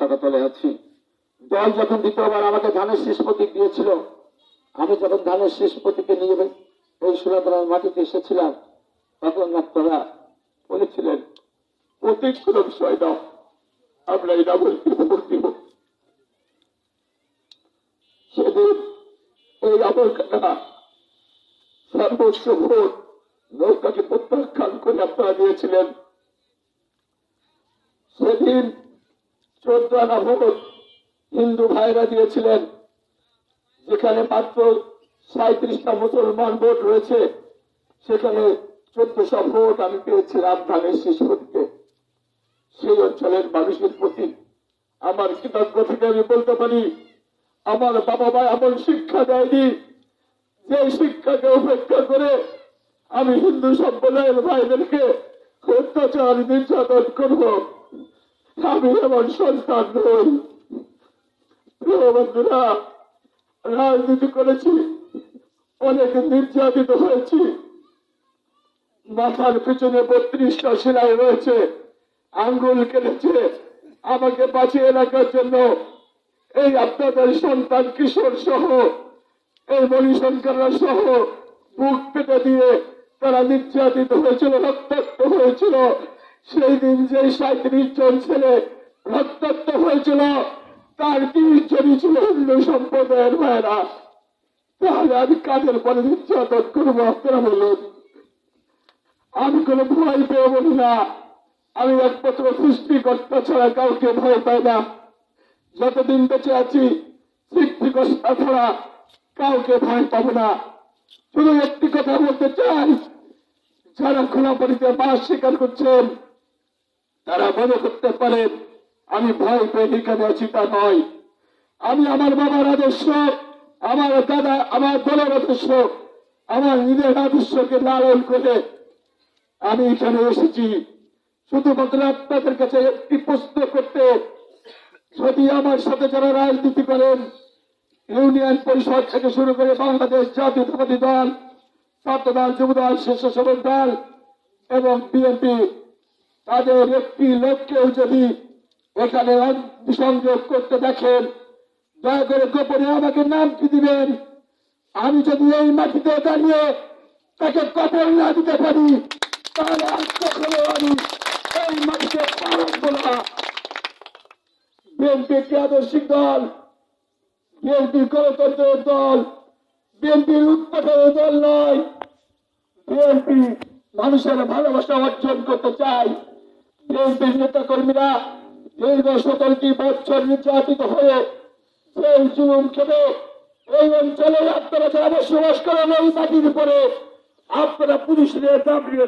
পতাকা তলে আছি। দল যখন দ্বিতীয়বার আমাকে ধানের শীষ প্রতীক দিয়েছিল, আমি যখন ধানের শীষ প্রতীকে নিয়ে এই সুরাতলার মাটিতে এসেছিলাম, তখন আপনারা বলেছিলেন প্রতীক কোনো বিষয় দাও, আমরা এই ডাবলকে ভোট দিব। সেদিন এই আমল কাটা সর্বোচ্চ ভোট নৌকাকে প্রত্যাখ্যান করে আপনারা দিয়েছিলেন। সেদিন 14 আনা ভোট হিন্দু ভাইরা দিয়েছিলেন, যেখানে মাত্র 37টা মুসলমান ভোট রয়েছে, সেখানে 1400 ভোট আমি পেয়েছিলাম ধানের শীষ প্রতীকে। সেই অঞ্চলের মানুষের প্রতি আমার কৃতজ্ঞ থেকে আমি বলতে পারি, আমার বাবা মা এমন শিক্ষা দেয়নি যে শিক্ষাকে উপেক্ষা করে আমি হিন্দু সম্প্রদায়ের ভাইদেরকে অত্যাচার নির্যাতন করব। আমি এমন সন্তান নই। বন্ধুরা, রাজনীতি করেছি, অনেক নির্যাতিত হয়েছি, মাথার পিছনে 32টা সেলাই রয়েছে, আঙ্গুল কেটেছে। আমাকে বাঁচিয়ে রাখার জন্য এই আপনাদের সন্তান কিশোর সহ এই মণিশঙ্কররা সহ বুক পেতে দিয়ে তারা নির্যাতিত হয়েছিল, রক্তাক্ত হয়েছিল। সেই দিন যে 37 জন ছেলে রক্তাক্ত হয়েছিল, তার 30 জনই ছিল হিন্দু সম্প্রদায়ের ভাইরা। তাহলে আমি কাদের পরে নির্যাতন করবো আপনারা বলুন? আমি কোনো ভয় পেয়ে বলি না, আমি একমাত্র সৃষ্টিকর্তা ছাড়া কাউকে ভয় পাই না। যতদিন বেঁচে আছি সৃষ্টিকর্তা ছাড়া কাউকে ভয় পাবো না। শুধু একটি কথা বলতে চাই, যারা খোলাপানিতে বাস স্বীকার করছেন তারা মনে করতে পারেন আমি ভয় পেয়ে এখানে আছি, তা নয়। আমি আমার বাবার আদর্শ, আমার দাদা, আমার দলের আদর্শ, আমার নিজের আদর্শকে লালন করে আমি এখানে এসেছি। শুধুমাত্র আপনাদের কাছে একটি প্রশ্ন করতে, যদি আমার সাথে যারা রাজনীতি করেন, ইউনিয়ন পরিষদ থেকে শুরু করে বাংলাদেশ জাতীয়তাবাদী দল, ছাত্র দল, যুব দল, স্বেচ্ছাসেবক দল এবং বিএনপি, তাদের একটি লোককেও যদি এখানে সংযোগ করতে দেখেন, দয়া করে গোপনে আমাকে নামটি দিবেন। আমি যদি এই মাটিতে দাঁড়িয়ে তাকে কবর না দিতে পারি, তাহলে আমি এই মাটিতে পালন করব না। বিএনপি একটি আদর্শিক দল, বিএনপি গণতন্ত্রের দল, বিএনপির উৎপাদনের দল নয়। বিএনপি মানুষের ভালোবাসা অর্জন করতে চায়। বিএনপির নেতা কর্মীরা দীর্ঘ 17টি বছর নির্যাতিত হয়ে সেই জুলুম খেতে এই অঞ্চলে আপনারা যারা বসবাস করেন, এই মাটির উপরে আপনারা পুলিশের দাবিয়ে